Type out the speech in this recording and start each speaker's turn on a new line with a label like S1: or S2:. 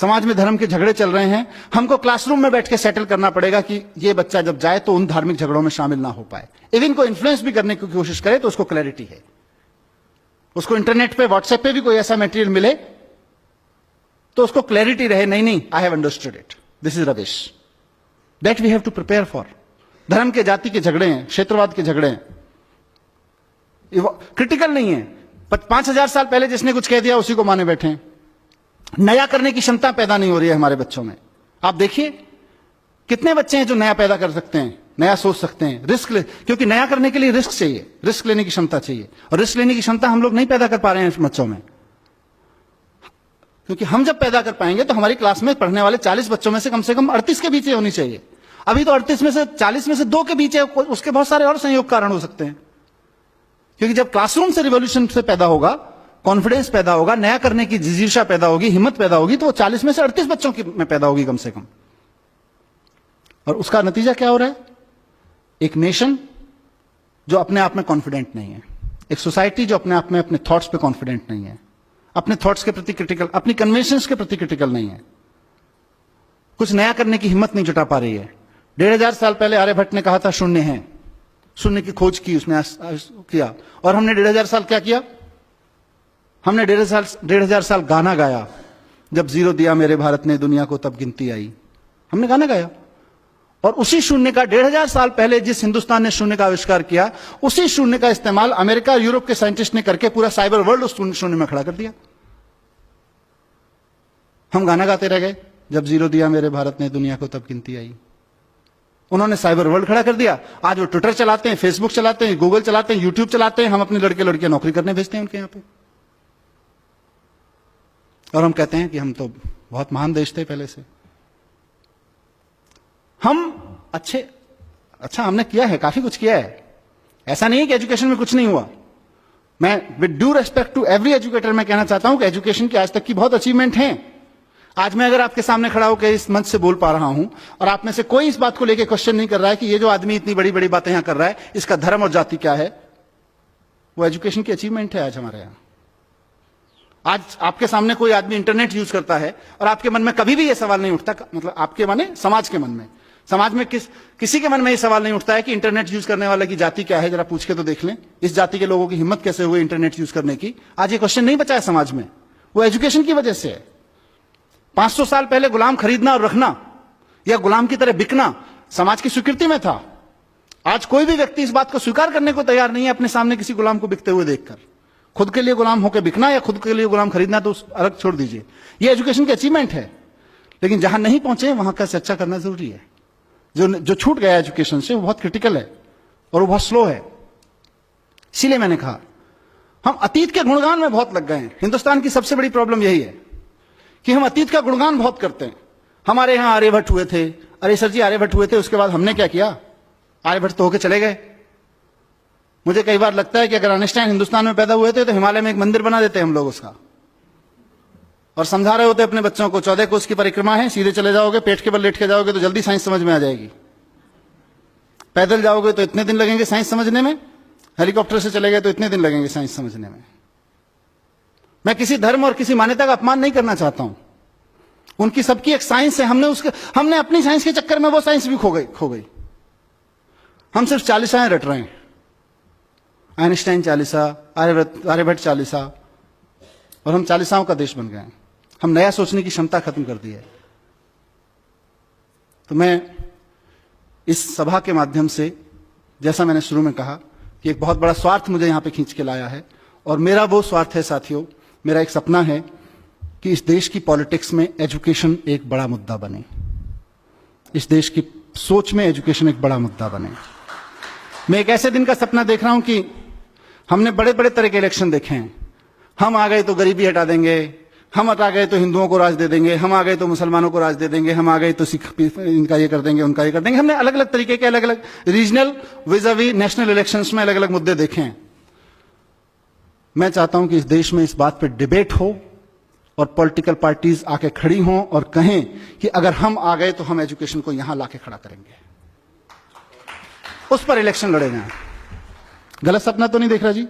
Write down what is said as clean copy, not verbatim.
S1: समाज में धर्म के झगड़े चल रहे हैं, हमको क्लासरूम में बैठ के सेटल करना पड़ेगा कि ये बच्चा जब जाए तो उन धार्मिक झगड़ों में शामिल ना हो पाए। इवन को इन्फ्लुएंस भी करने की कोशिश करे तो उसको क्लैरिटी है, उसको इंटरनेट पे व्हाट्सएप पे भी कोई ऐसा मटेरियल मिले तो उसको क्लैरिटी रहे, नहीं नहीं I have understood it, this is rubbish, that we have to prepare for. धर्म के जाति के झगड़े हैं, क्षेत्रवाद के झगड़े हैं, क्रिटिकल नहीं है। 5000 साल पहले जिसने कुछ कह दिया उसी को माने बैठे हैं। नया करने की क्षमता पैदा नहीं हो रही है हमारे बच्चों में। आप देखिए कितने बच्चे हैं जो नया पैदा कर सकते हैं, नया सोच सकते हैं, रिस्क ले, क्योंकि नया करने के लिए रिस्क चाहिए, रिस्क लेने की क्षमता चाहिए, और रिस्क लेने की क्षमता हम लोग नहीं पैदा कर पा रहे हैं बच्चों में। क्योंकि हम जब पैदा कर पाएंगे तो हमारी क्लास में पढ़ने वाले 40 बच्चों में से कम 38 के बीच होनी चाहिए। अभी तो 38 में से 40 में से 2 के बीच है, उसके बहुत सारे और संयोग कारण हो सकते हैं। क्योंकि जब क्लासरूम से रिवॉल्यूशन से पैदा होगा, कॉन्फिडेंस पैदा होगा, नया करने की जिजीशा पैदा होगी, हिम्मत पैदा होगी, तो वो 40 में से 38 बच्चों की में पैदा होगी कम से कम। और उसका नतीजा क्या हो रहा है? एक नेशन जो अपने आप में कॉन्फिडेंट नहीं है, एक सोसाइटी जो अपने आप में अपने थॉट्स पे कॉन्फिडेंट नहीं है, अपने थॉट्स के प्रति क्रिटिकल, अपनी कन्वेंशंस के प्रति क्रिटिकल नहीं है, कुछ नया करने की हिम्मत नहीं जुटा पा रही है। 1500 साल पहले आर्यभट्ट ने कहा था शून्य है, शून्य की खोज की उसने किया, और हमने 1500 साल क्या किया? हमने 1500 साल गाना गाया, जब जीरो दिया मेरे भारत ने दुनिया को तब गिनती आई। हमने गाना गाया, और उसी शून्य का 1500 साल पहले जिस हिंदुस्तान ने शून्य का आविष्कार किया, उसी शून्य का इस्तेमाल अमेरिका और यूरोप के साइंटिस्ट ने करके पूरा साइबर वर्ल्ड उस शून्य में खड़ा कर दिया। हम गाना गाते रह गए, जब जीरो दिया मेरे भारत ने दुनिया को तब गिनती आई। उन्होंने साइबर वर्ल्ड खड़ा कर दिया। आज वो ट्विटर चलाते हैं, फेसबुक चलाते हैं, गूगल चलाते हैं, यूट्यूब चलाते हैं, हम अपने लड़के लड़कियां नौकरी करने भेजते हैं उनके यहां पे, और हम कहते हैं कि हम तो बहुत महान देश थे पहले से। हम अच्छा हमने किया है, काफी कुछ किया है, ऐसा नहीं है कि एजुकेशन में कुछ नहीं हुआ। मैं with due respect to every educator मैं कहना चाहता हूं कि एजुकेशन की आज तक की बहुत अचीवमेंट है। आज मैं अगर आपके सामने खड़ा होकर इस मंच से बोल पा रहा हूं और आप में से कोई इस बात को लेकर क्वेश्चन नहीं कर रहा है कि ये जो आदमी इतनी बड़ी बड़ी बातें यहां कर रहा है इसका धर्म और जाति क्या है, वो एजुकेशन की अचीवमेंट है आज हमारे यहां। आज आपके सामने कोई आदमी इंटरनेट यूज करता है और आपके मन में कभी भी यह सवाल नहीं उठता, मतलब आपके माने समाज के मन में, समाज में किसी के मन में यह सवाल नहीं उठता है कि इंटरनेट यूज करने वाले की जाति क्या है, जरा पूछ के तो देख लें, इस जाति के लोगों की हिम्मत कैसे हुई इंटरनेट यूज करने की। आज ये क्वेश्चन नहीं बचा है समाज में, वो एजुकेशन की वजह से है। 500 साल पहले गुलाम खरीदना और रखना या गुलाम की तरह बिकना समाज की स्वीकृति में था। आज कोई भी व्यक्ति इस बात को स्वीकार करने को तैयार नहीं है अपने सामने किसी गुलाम को बिकते हुए देखकर। खुद के लिए गुलाम होकर बिकना या खुद के लिए गुलाम खरीदना तो अलग छोड़ दीजिए, ये एजुकेशन की अचीवमेंट है। लेकिन जहां नहीं पहुंचे वहां का चर्चा करना जरूरी है। जो छूट गया एजुकेशन से वो बहुत क्रिटिकल है और वो बहुत स्लो है। इसीलिए मैंने कहा हम अतीत के गुणगान में बहुत लग गए हैं। हिंदुस्तान की सबसे बड़ी प्रॉब्लम यही है कि हम अतीत का गुणगान बहुत करते हैं। हमारे यहां आर्यभट्ट हुए थे, अरे सर जी आर्यभट्ट हुए थे, उसके बाद हमने क्या किया? आर्यभट्ट तो होके चले गए। मुझे कई बार लगता है कि अगर आइंस्टाइन हिंदुस्तान में पैदा हुए थे तो हिमालय में एक मंदिर बना देते हम लोग उसका, और समझा रहे होते अपने बच्चों को 14 कोस की परिक्रमा है, सीधे चले जाओगे, पेट के बल लेट के जाओगे तो जल्दी साइंस समझ में आ जाएगी। पैदल जाओगे तो इतने दिन लगेंगे साइंस समझने में, हेलीकॉप्टर से चले गए तो इतने दिन लगेंगे साइंस समझने में। मैं किसी धर्म और किसी मान्यता का अपमान नहीं करना चाहता हूं, उनकी सबकी एक साइंस है। हमने अपनी साइंस के चक्कर में वो साइंस भी खो गई। हम सिर्फ 40 रट रहे हैं, आइंस्टाइन 40, आर्यभट्ट 40, और हम 40 का देश बन गए हैं। हम नया सोचने की क्षमता खत्म कर दी है। तो मैं इस सभा के माध्यम से, जैसा मैंने शुरू में कहा कि एक बहुत बड़ा स्वार्थ मुझे यहां पे खींच के लाया है, और मेरा वो स्वार्थ है साथियों, मेरा एक सपना है कि इस देश की पॉलिटिक्स में एजुकेशन एक बड़ा मुद्दा बने, इस देश की सोच में एजुकेशन एक बड़ा मुद्दा बने। मैं एक ऐसे दिन का सपना देख रहा हूं कि हमने बड़े बड़े तरह के इलेक्शन देखे हैं। हम आ गए तो गरीबी हटा देंगे, हम हटा गए तो हिंदुओं को राज दे देंगे, हम आ गए तो मुसलमानों को राज दे देंगे, हम आ गए तो सिख इनका ये कर देंगे, उनका ये कर देंगे। हमने अलग अलग तरीके के अलग अलग रीजनल विज़ावी नेशनल इलेक्शंस में अलग अलग मुद्दे देखे हैं। मैं चाहता हूं कि इस देश में इस बात पर डिबेट हो और पॉलिटिकल पार्टीज आके खड़ी हों और कहें कि अगर हम आ गए तो हम एजुकेशन को यहां लाके खड़ा करेंगे, उस पर इलेक्शन लड़े जाएं। गलत सपना तो नहीं देख रहा जी?